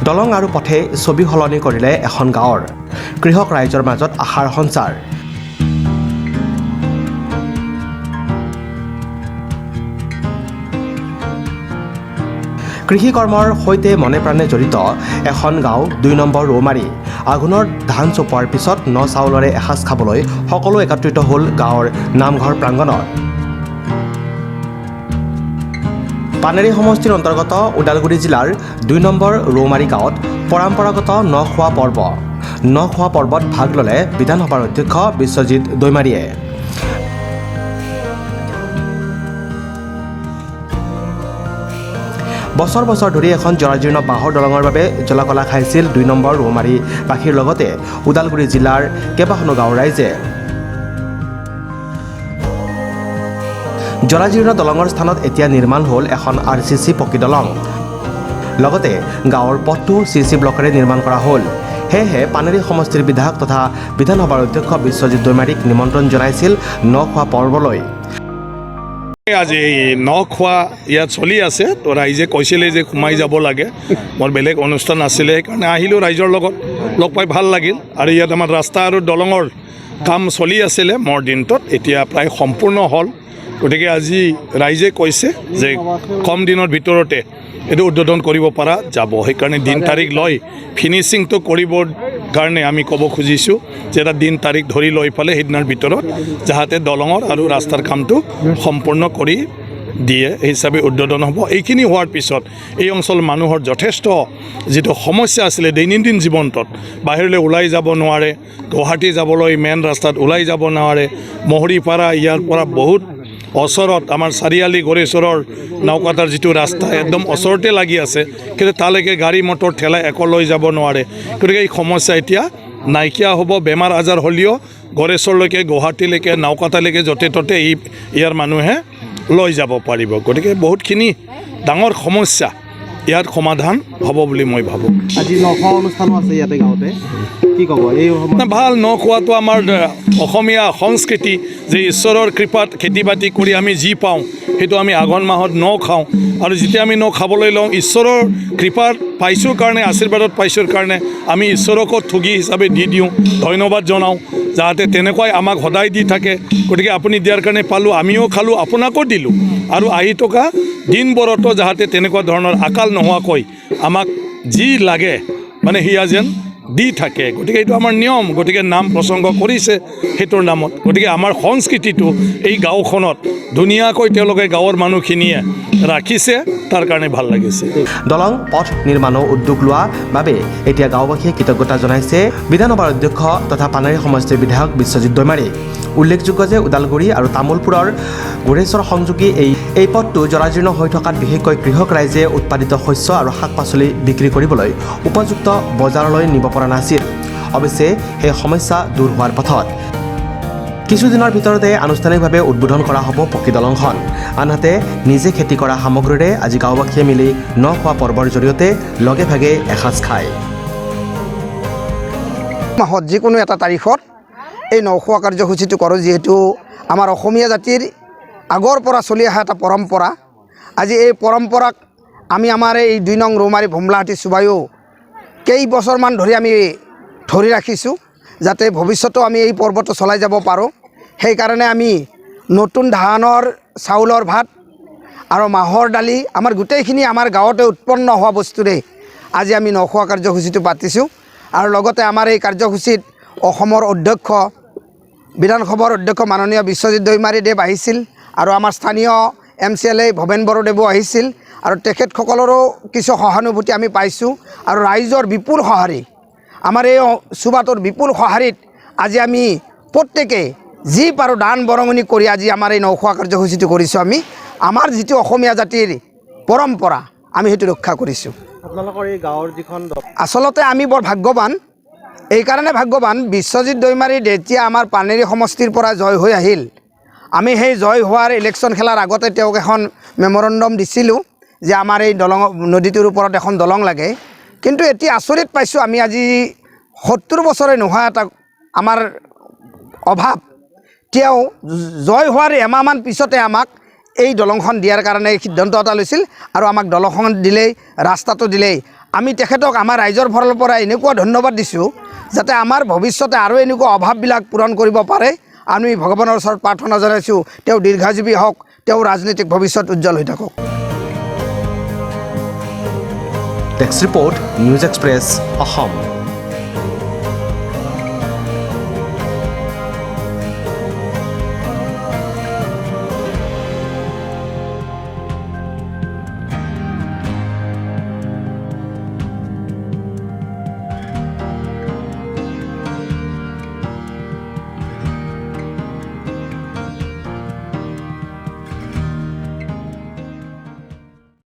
দলং আৰু পথে ছবি সলনি কৰিলে এখন গাঁৱৰ কৃষক ৰাইজৰ মাজত আশাৰ সঞ্চাৰ। কৃষি কৰ্মৰ সৈতে মনে প্ৰাণে জড়িত এখন গাঁও ২ নম্বৰ ৰৌমাৰী। আঘোণৰ ধান চপোৱাৰ পিছত ন চাউলৰে এসাঁজ খাবলৈ সকলো একত্ৰিত হ'ল গাঁৱৰ নামঘৰ প্ৰাংগণত। পানেৰী সমষ্টিৰ অন্তৰ্গত ওদালগুৰি জিলাৰ ২ নম্বৰ ৰৌমাৰী গাঁৱত পৰম্পৰাগত ন খোৱা পৰ্ব। ন খোৱা পৰ্বত ভাগ ল'লে বিধানসভাৰ অধ্যক্ষ বিশ্বজিৎ দৈমাৰীয়ে। বছৰ বছৰ ধৰি এখন জৰাজীৰ্ণ বাঁহৰ দলঙৰ বাবে জলাকলা খাইছিল ২ নম্বৰ ৰৌমাৰীবাসীৰ লগতে ওদালগুৰি জিলাৰ কেইবাখনো গাঁৱৰ ৰাইজে। জৰাজীৰ্ণ দলঙৰ স্থানত এতিয়া নিৰ্মাণ হ'ল এখন RCC পকী দলং। লগতে গাঁৱৰ পথটো CC ব্লকেৰে নিৰ্মাণ কৰা হ'ল। সেয়েহে পানেৰী সমষ্টিৰ বিধায়ক তথা বিধানসভাৰ অধ্যক্ষ বিশ্বজিৎ দৈমাৰীক নিমন্ত্ৰণ জনাইছিল ন খোৱা পৰ্বলৈ। আজি ন খোৱা ইয়াত চলি আছে, তো ৰাইজে কৈছিলে যে সোমাই যাব লাগে। মোৰ বেলেগ অনুষ্ঠান আছিলে, সেইকাৰণে আহিলোঁ। ৰাইজৰ লগত লগ পাই ভাল লাগিল। আৰু ইয়াত আমাৰ ৰাস্তা আৰু দলঙৰ কাম চলি আছিলে মোৰ দিনটোত, এতিয়া প্ৰায় সম্পূৰ্ণ হ'ল। গতিকে আজি ৰাইজে কৈছে যে কম দিনৰ ভিতৰতে এইটো উদ্বোধন কৰিব পৰা যাব। সেইকাৰণে দিন তাৰিখ লৈ ফিনিচিংটো কৰিবৰ কাৰণে আমি ক'ব খুজিছোঁ যে এটা দিন তাৰিখ ধৰি লৈ পেলাই সেইদিনাৰ ভিতৰত যাতে দলঙৰ আৰু ৰাস্তাৰ কামটো সম্পূৰ্ণ কৰি দিয়ে, সেই হিচাপে উদ্বোধন হ'ব। এইখিনি হোৱাৰ পিছত এই অঞ্চলৰ মানুহৰ যথেষ্ট যিটো সমস্যা আছিলে দৈনন্দিন জীৱনটোত, বাহিৰলৈ ওলাই যাব নোৱাৰে, গুৱাহাটী যাবলৈ মেইন ৰাস্তাত ওলাই যাব নোৱাৰে, মহৰীপাৰা ইয়াৰ পৰা বহুত ওচৰত আমাৰ চাৰিআলি গড়েশ্বৰৰ নাওকাটাৰ যিটো ৰাস্তা একদম ওচৰতে লাগি আছে, কিন্তু তালৈকে গাড়ী মটৰ ঠেলাই একো লৈ যাব নোৱাৰে। গতিকে এই সমস্যা এতিয়া নাইকিয়া হ'ব। বেমাৰ আজাৰ হ'লেও গড়েশ্বৰলৈকে, গুৱাহাটীলৈকে, নাওকাটালৈকে য'তে ত'তে ইয়াৰ মানুহে লৈ যাব পাৰিব। গতিকে বহুতখিনি ডাঙৰ সমস্যা ইয়াত সমাধান হ'ব বুলি মই ভাবোঁ। আজি নখোৱা অনুষ্ঠানো আছে ইয়াতে গাঁৱতে, কি ক'ব? এই ভাল ন খোৱাটো আমাৰ অসমীয়া সংস্কৃতি, যে ঈশ্বৰৰ কৃপাত খেতি বাতি কৰি আমি যি পাওঁ সেইটো আমি আঘোণ মাহত ন খাওঁ। আৰু যেতিয়া আমি ন খাবলৈ লওঁ, ঈশ্বৰৰ কৃপাত পাইছোঁ কাৰণে, আশীৰ্বাদত পাইছোঁ কাৰণে আমি ঈশ্বৰকো ঠগি হিচাপে দি দিওঁ, ধন্যবাদ জনাওঁ, যাতে তেনেকুৱাই আমাক সদায় দি থাকে। গতিকে আপুনি দিয়াৰ কাৰণে পালোঁ, আমিও খালোঁ, আপোনাকো দিলোঁ। আৰু আহি থকা দিনবোৰতো যাতে তেনেকুৱা ধৰণৰ আকাল নোহোৱাকৈ আমাক যি লাগে মানে সেয়া যেন দি থাকে। গতিকে এইটো আমাৰ নিয়ম। গতিকে নাম প্ৰসংগ কৰিছে সেইটোৰ নামত। গতিকে আমাৰ সংস্কৃতিটো এই গাঁওখনত ধুনীয়াকৈ তেওঁলোকে গাঁৱৰ মানুহখিনিয়ে ৰাখিছে, তাৰ কাৰণে ভাল লাগিছে। দলং পথ নিৰ্মাণৰ উদ্যোগ লোৱা বাবে এতিয়া গাঁওবাসীয়ে কৃতজ্ঞতা জনাইছে বিধানসভাৰ অধ্যক্ষ তথা পানেৰী সমষ্টিৰ বিধায়ক বিশ্বজিৎ দৈমাৰীক। উল্লেখযোগ্য যে ওদালগুৰি আৰু তামোলপুৰৰ গোৰেশ্বৰ সংযোগী এই পথটো জৰাজীৰ্ণ হৈ থকাত বিশেষকৈ কৃষক ৰাইজে উৎপাদিত শস্য আৰু শাক পাচলি বিক্ৰী কৰিবলৈ উপযুক্ত বজাৰলৈ নিব পৰা নাছিল। অৱশ্যে সেই সমস্যা দূৰ হোৱাৰ পথত কিছুদিনৰ ভিতৰতে আনুষ্ঠানিকভাৱে উদ্বোধন কৰা হ'ব পকী দলংখন। আনহাতে নিজে খেতি কৰা সামগ্ৰীৰে আজি গাঁওবাসীয়ে মিলি ন খোৱা পৰ্বৰ জৰিয়তে লগে ভাগে এসাঁজ খায়। মাহত যিকোনো এটা তাৰিখত এই ন খোৱা কাৰ্যসূচীটো কৰোঁ, যিহেতু আমাৰ অসমীয়া জাতিৰ আগৰ পৰা চলি অহা এটা পৰম্পৰা। আজি এই পৰম্পৰাক আমি আমাৰ এই ২ নং ৰৌমাৰী ভোমলাহাটী চুবায়ো কেইবছৰমান ধৰি আমি ধৰি ৰাখিছোঁ, যাতে ভৱিষ্যতেও আমি এই পৰ্বটো চলাই যাব পাৰোঁ। সেইকাৰণে আমি নতুন ধানৰ চাউলৰ ভাত আৰু মাহৰ দালি, আমাৰ গোটেইখিনি আমাৰ গাঁৱতে উৎপন্ন হোৱা বস্তুৰে আজি আমি ন খোৱা কাৰ্যসূচীটো পাতিছোঁ। আৰু লগতে আমাৰ এই কাৰ্যসূচীত অসমৰ অধ্যক্ষ, বিধানসভাৰ অধ্যক্ষ মাননীয় বিশ্বজিৎ দৈমাৰীদেৱ আহিছিল, আৰু আমাৰ স্থানীয় MCLA ভৱেন বড়োদেৱো আহিছিল। আৰু তেখেতসকলৰো কিছু সহানুভূতি আমি পাইছোঁ। আৰু ৰাইজৰ বিপুল সঁহাৰি, আমাৰ এই চুবাটোৰ বিপুল সঁহাৰিত আজি আমি প্ৰত্যেকে যি পাৰোঁ দান বৰঙণি কৰি আজি আমাৰ এই ন খোৱা কাৰ্যসূচীটো কৰিছোঁ। আমি আমাৰ যিটো অসমীয়া জাতিৰ পৰম্পৰা আমি সেইটো ৰক্ষা কৰিছোঁ। আপোনালোকৰ এই গাঁৱৰ যিখন আচলতে আমি বৰ ভাগ্যৱান। এইকাৰণে ভাগ্যৱান, বিশ্বজিৎ দৈমাৰী যেতিয়া আমাৰ পানেৰী সমষ্টিৰ পৰা জয় হৈ আহিল, আমি সেই জয় হোৱাৰ ইলেকশ্যন খেলাৰ আগতে তেওঁক এখন মেমৰেণ্ডম দিছিলোঁ যে আমাৰ এই দলং নদীটোৰ ওপৰত এখন দলং লাগে। কিন্তু এতিয়া আচৰিত পাইছোঁ, আমি আজি 70 বছৰে নোহোৱা এটা আমাৰ অভাৱ, তেওঁ জয় হোৱাৰ এমাহমান পিছতে আমাক এই দলংখন দিয়াৰ কাৰণে সিদ্ধান্ত এটা লৈছিল। আৰু আমাক দলংখন দিলেই, ৰাস্তাটো দিলেই, আমি তেখেতক আমাৰ ৰাইজৰ ফালৰ পৰা এনেকুৱা ধন্যবাদ দিছোঁ যাতে আমাৰ ভৱিষ্যতে আৰু এনেকুৱা অভাৱবিলাক পূৰণ কৰিব পাৰে। আমি ভগৱানৰ ওচৰত প্ৰাৰ্থনা জনাইছোঁ তেওঁ দীৰ্ঘজীৱী হওক, তেওঁ ৰাজনৈতিক ভৱিষ্যত উজ্জ্বল হৈ থাকক। Desk report, news express, Assam.